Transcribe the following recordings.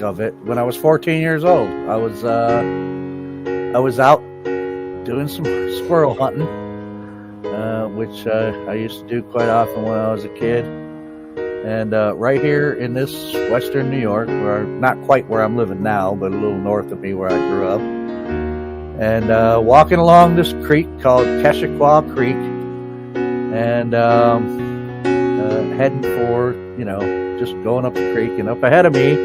of it when I was 14 years old. I was out doing some squirrel hunting, which I used to do quite often when I was a kid. And right here in this western New York, where not quite where I'm living now, but a little north of me where I grew up, and walking along this creek called Keshequa Creek, and heading for, just going up the creek, and up ahead of me,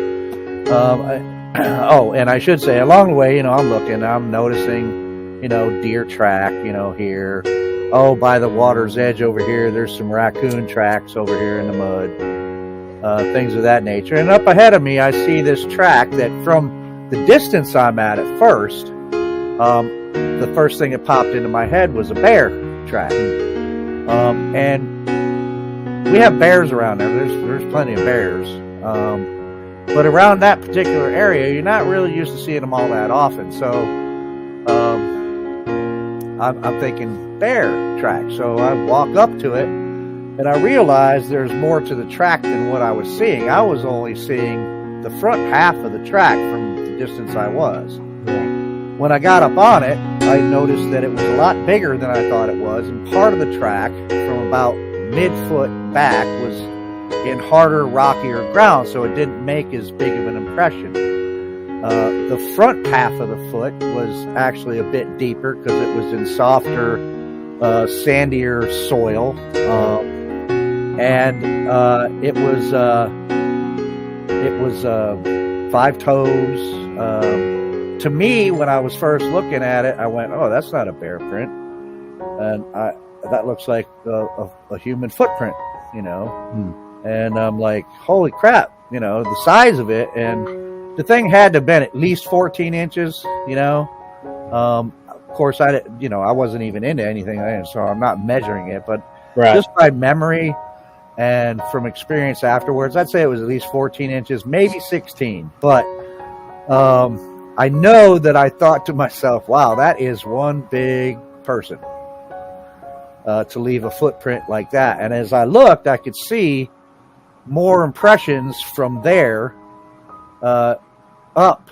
and I should say, along the way, I'm noticing, deer track, here. Oh, by the water's edge over here, there's some raccoon tracks over here in the mud, things of that nature. And up ahead of me, I see this track that from the distance I'm at first, the first thing that popped into my head was a bear track. And we have bears around there. There's plenty of bears. But around that particular area, you're not really used to seeing them all that often. So I'm thinking bear track. So I walk up to it, and I realize there's more to the track than what I was seeing. I was only seeing the front half of the track from the distance I was. When I got up on it, I noticed that it was a lot bigger than I thought it was, and part of the track from about mid-foot back was in harder, rockier ground, so it didn't make as big of an impression. The front half of the foot was actually a bit deeper because it was in softer, sandier soil, and it was 5 toes. To me, when I was first looking at it, I went, "Oh, that's not a bear print," and that looks like a human footprint, And I'm like, "Holy crap!" The size of it, and the thing had to have been at least 14 inches, Of course, I wasn't even into anything, so I'm not measuring it, but just by memory and from experience afterwards, I'd say it was at least 14 inches, maybe 16. But I know that I thought to myself, wow, that is one big person to leave a footprint like that. And as I looked, I could see more impressions from there up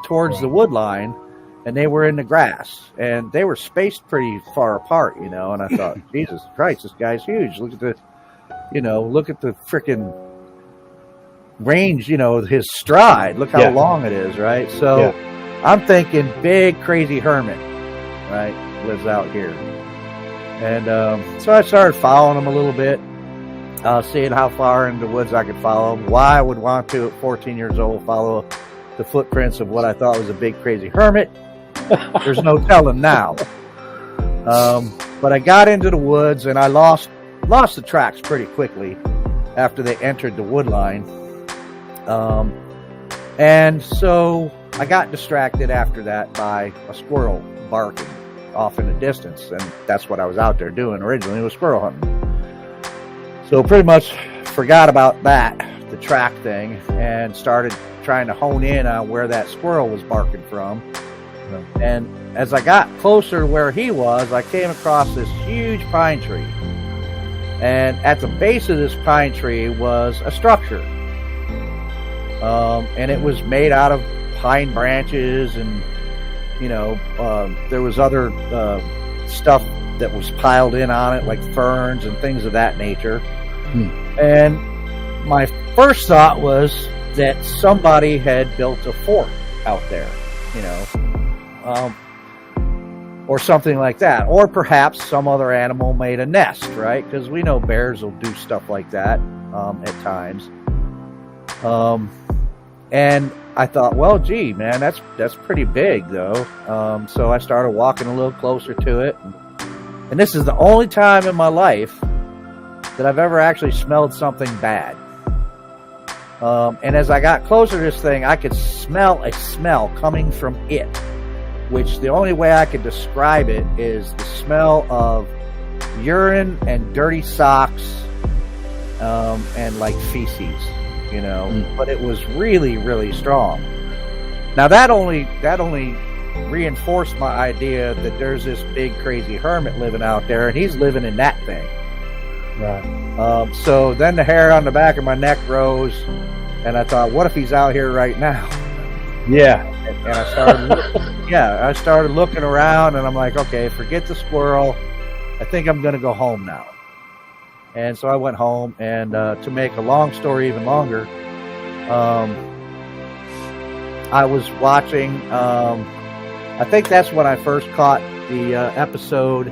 towards the wood line, and they were in the grass, and they were spaced pretty far apart, and I thought, Jesus Christ, this guy's huge. Look at the frickin' range, his stride. Look how long it is, right? So I'm thinking big, crazy hermit, right, lives out here. And so I started following him a little bit, seeing how far into the woods I could follow him. Why I would want to, at 14 years old, follow the footprints of what I thought was a big, crazy hermit, there's no telling now. But I got into the woods, and I lost the tracks pretty quickly after they entered the wood line. And so I got distracted after that by a squirrel barking off in the distance, and that's what I was out there doing originally, was squirrel hunting. So pretty much forgot about that, the track thing, and started trying to hone in on where that squirrel was barking from. And as I got closer to where he was, I came across this huge pine tree. And at the base of this pine tree was a structure. And it was made out of pine branches, and there was other stuff that was piled in on it, like ferns and things of that nature. And my first thought was that somebody had built a fort out there, or something like that. Or perhaps some other animal made a nest, right? Because we know bears will do stuff like that at times. And I thought, well, gee, man, that's pretty big, though. So I started walking a little closer to it. And this is the only time in my life that I've ever actually smelled something bad. And as I got closer to this thing, I could smell a smell coming from it, which the only way I could describe it is the smell of urine and dirty socks, and like feces, but it was really, really strong. Now that only reinforced my idea that there's this big, crazy hermit living out there, and he's living in that thing. Right. So then the hair on the back of my neck rose, And I thought, what if he's out here right now? Yeah. And I started looking around, and I'm like, okay, forget the squirrel. I think I'm going to go home now. And so I went home, and to make a long story even longer, I was watching, I think that's when I first caught the episode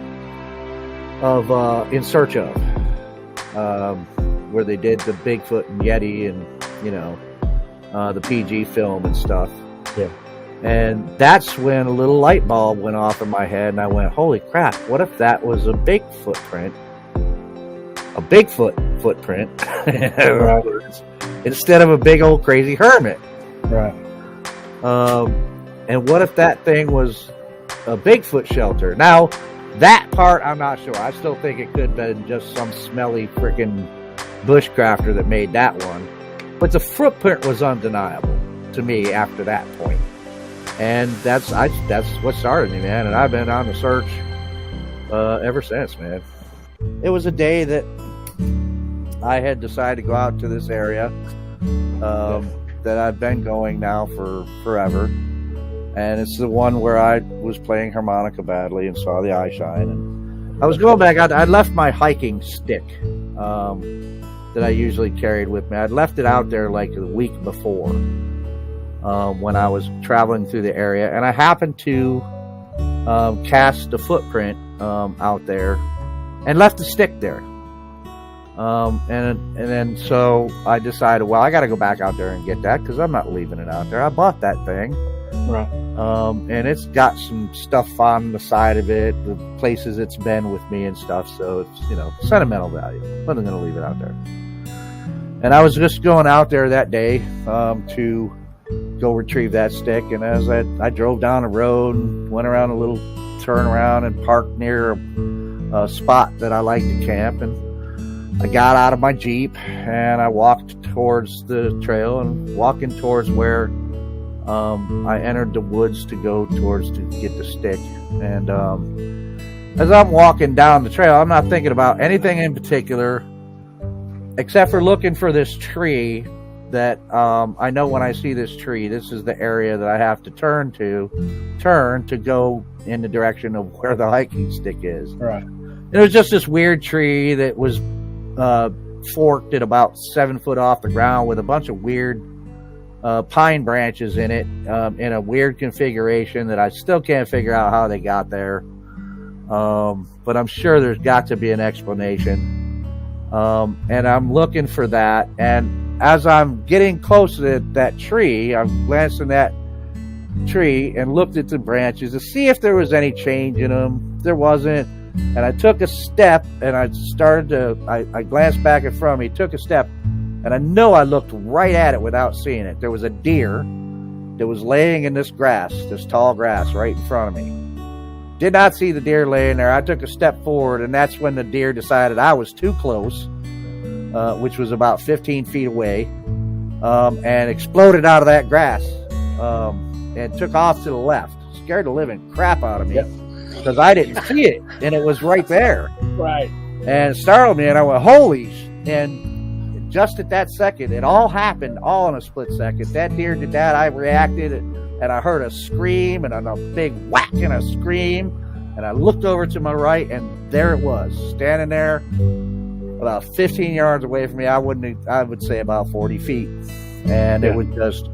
of In Search Of, where they did the Bigfoot and Yeti and, the PG film and stuff. Yeah. And that's when a little light bulb went off in my head, and I went, holy crap, what if that was a Bigfoot print? A Bigfoot footprint, instead of a big old crazy hermit. Right. And what if that thing was a Bigfoot shelter? Now, that part, I'm not sure. I still think it could have been just some smelly freaking bushcrafter that made that one. But the footprint was undeniable to me after that point. And that's what started me, man. And I've been on the search ever since, man. It was a day that I had decided to go out to this area that I've been going now for forever. And it's the one where I was playing harmonica badly and saw the eye shine. And I was going back out. I left my hiking stick that I usually carried with me. I'd left it out there like the week before when I was traveling through the area. And I happened to cast a footprint out there and left the stick there. And then so I decided, well, I got to go back out there and get that because I'm not leaving it out there. I bought that thing. Right. And it's got some stuff on the side of it, the places it's been with me and stuff. So it's, sentimental value. Wasn't going to leave it out there. And I was just going out there that day to go retrieve that stick. And as I drove down the road and went around a little turnaround and parked near a spot that I like to camp, and I got out of my Jeep and I walked towards the trail and walking towards where I entered the woods to go towards to get the stick. And as I'm walking down the trail, I'm not thinking about anything in particular except for looking for this tree that I know when I see this tree, this is the area that I have to turn to go in the direction of where the hiking stick is. Right. It was just this weird tree that was forked at about 7 foot off the ground with a bunch of weird pine branches in it in a weird configuration that I still can't figure out how they got there. But I'm sure there's got to be an explanation. And I'm looking for that. And as I'm getting close to that tree, I'm glancing at tree and looked at the branches to see if there was any change in them. There wasn't. And I took a step and I glanced back in front of me, took a step, and I know I looked right at it without seeing it. There was a deer that was laying in this grass, this tall grass right in front of me. Did not see the deer laying there. I took a step forward, and that's when the deer decided I was too close, which was about 15 feet away, and exploded out of that grass and took off to the left. Scared the living crap out of me. Yep. Because I didn't see it, and it was right there. Right. And it startled me, and I went, holy and just at that second, it all happened all in a split second. That deer did that, I reacted, and I heard a scream, and a big whack and a scream, and I looked over to my right, and there it was, standing there about 15 yards away from me. I would say about 40 feet. And it was just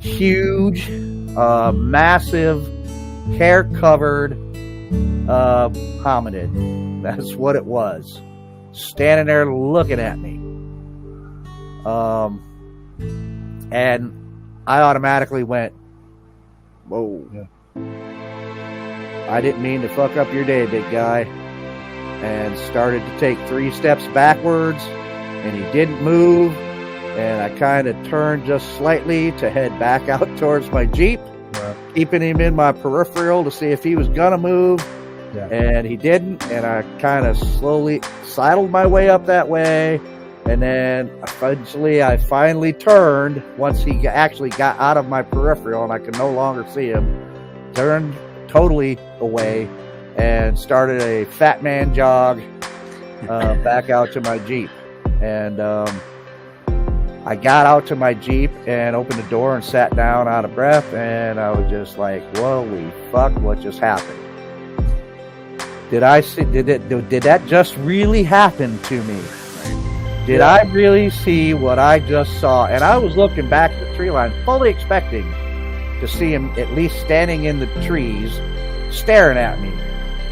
huge, massive, hair-covered hominid. That's what it was, standing there looking at me. And I automatically went, whoa. Yeah. I didn't mean to fuck up your day, big guy. And started to take 3 steps backwards, and he didn't move. And I kind of turned just slightly to head back out towards my Jeep, keeping him in my peripheral to see if he was going to move. Yeah. And he didn't, and I kind of slowly sidled my way up that way, and then eventually I finally turned once he actually got out of my peripheral and I could no longer see him, turned totally away and started a fat man jog back out to my Jeep. And I got out to my Jeep and opened the door and sat down out of breath, and I was just like, holy fuck, what just happened? Did that just really happen to me? Did I really see what I just saw? And I was looking back at the tree line, fully expecting to see him at least standing in the trees, staring at me.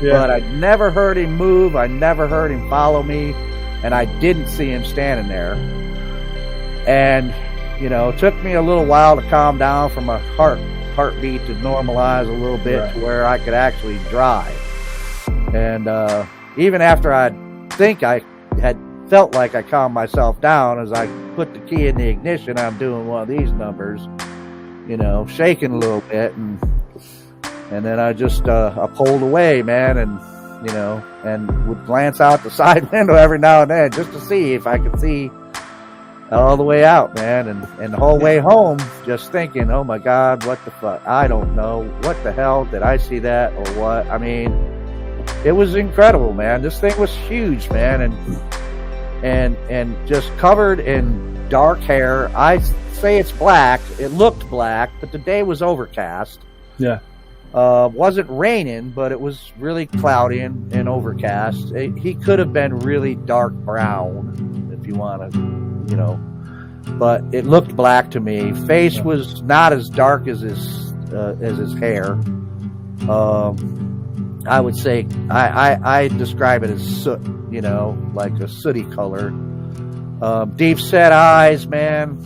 Yeah. But I never heard him move. I never heard him follow me. And I didn't see him standing there. And, you know, it took me a little while to calm down from my heartbeat to normalize a little bit to where I could actually drive. And even after I think I had felt like I calmed myself down, as I put the key in the ignition, I'm doing one of these numbers, you know, shaking a little bit, and then I just I pulled away, man, and you know, and would glance out the side window every now and then just to see if I could see all the way out, man, and the whole way home just thinking, oh my God, what the fuck? I don't know, what the hell, did I see that or what? I mean, it was incredible, man. This thing was huge, man, and just covered in dark hair. I say it's black. It looked black, but the day was overcast. Yeah. Wasn't raining, but it was really cloudy and overcast. He could have been really dark brown, if you want to, you know, but it looked black to me. Face was not as dark as his hair. I would say I describe it as soot, you know, like a sooty color. Deep set eyes, man.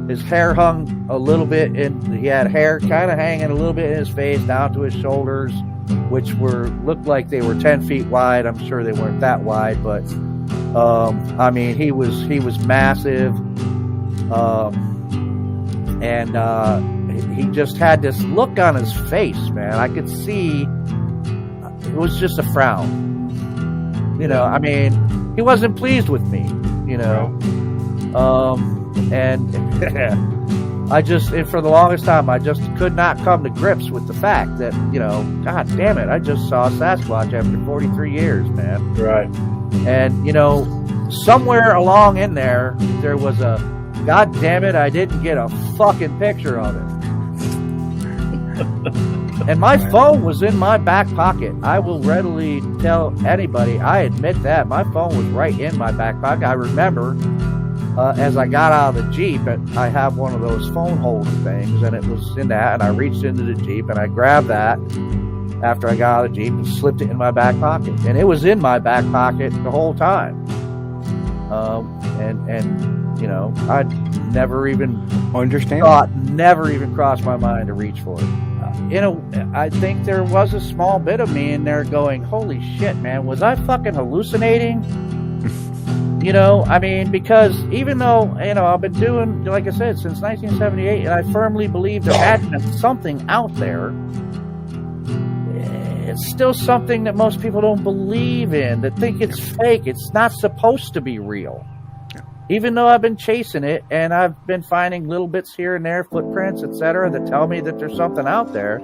His hair hung a little bit, and he had hair kind of hanging a little bit in his face down to his shoulders, which looked like they were 10 feet wide. I'm sure they weren't that wide, but I mean, he was massive, and he just had this look on his face, man. I could see it was just a frown. You know, I mean, he wasn't pleased with me, you know. And and for the longest time, I just could not come to grips with the fact that, you know, God damn it, I just saw a Sasquatch after 43 years, man. Right. And, you know, somewhere along in there was a, God damn it, I didn't get a fucking picture of it. And my phone was in my back pocket. I will readily tell anybody, I admit that. My phone was right in my back pocket. I remember as I got out of the Jeep, I have one of those phone holder things, and it was in that, and I reached into the Jeep, and I grabbed that after I got out of the Jeep and slipped it in my back pocket. And it was in my back pocket the whole time. And you know, I'd never even never even crossed my mind to reach for it. I think there was a small bit of me in there going, holy shit, man, was I fucking hallucinating? You know, I mean, because even though, you know, I've been doing, like I said, since 1978, and I firmly believe there had been something out there, it's still something that most people don't believe in, that think it's fake. It's not supposed to be real. Even though I've been chasing it, and I've been finding little bits here and there, footprints, etc., that tell me that there's something out there,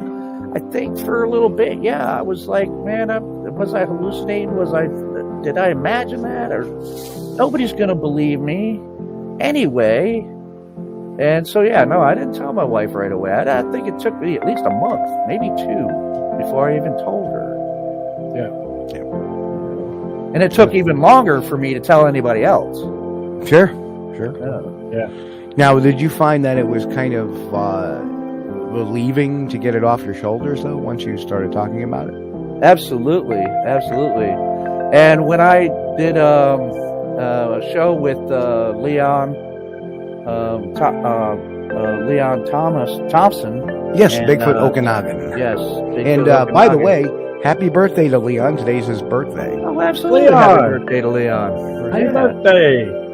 I think for a little bit, yeah, I was like, man, was I hallucinating? Did I imagine that? Or nobody's going to believe me anyway. And so, yeah, no, I didn't tell my wife right away. I think it took me at least a month, maybe 2, before I even told her. Yeah. And it took even longer for me to tell anybody else. Sure. Yeah. Now, did you find that it was kind of relieving to get it off your shoulders, though, once you started talking about it? Absolutely. And when I did a show with Leon Thompson. Yes, and, Bigfoot Okanagan. Yes. And by the way, happy birthday to Leon. Today's his birthday. Oh, absolutely. Leon. Happy birthday to Leon. Happy birthday.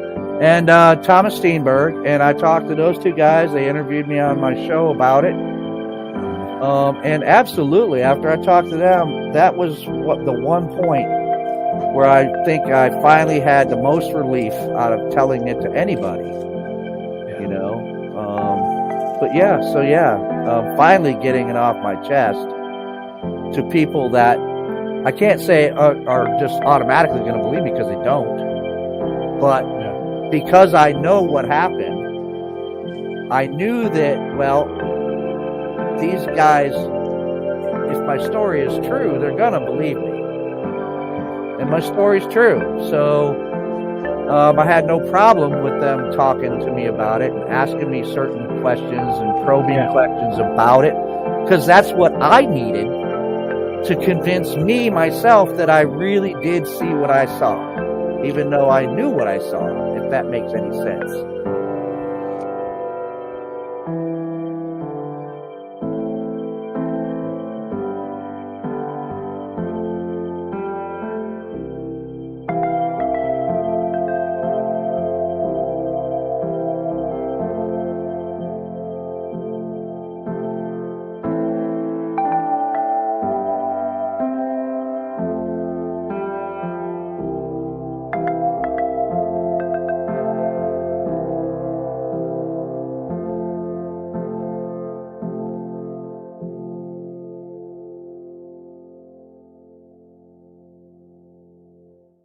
And Thomas Steenberg, and I talked to those two guys. They interviewed me on my show about it. And absolutely, after I talked to them, that was the one point where I think I finally had the most relief out of telling it to anybody. You know? Finally getting it off my chest to people that I can't say are just automatically going to believe me, because they don't. But because I know what happened, I knew that, well, these guys, if my story is true, they're going to believe me. And my story's true. So I had no problem with them talking to me about it and asking me certain questions and probing questions about it, because that's what I needed to convince me, myself, that I really did see what I saw, even though I knew what I saw, if that makes any sense.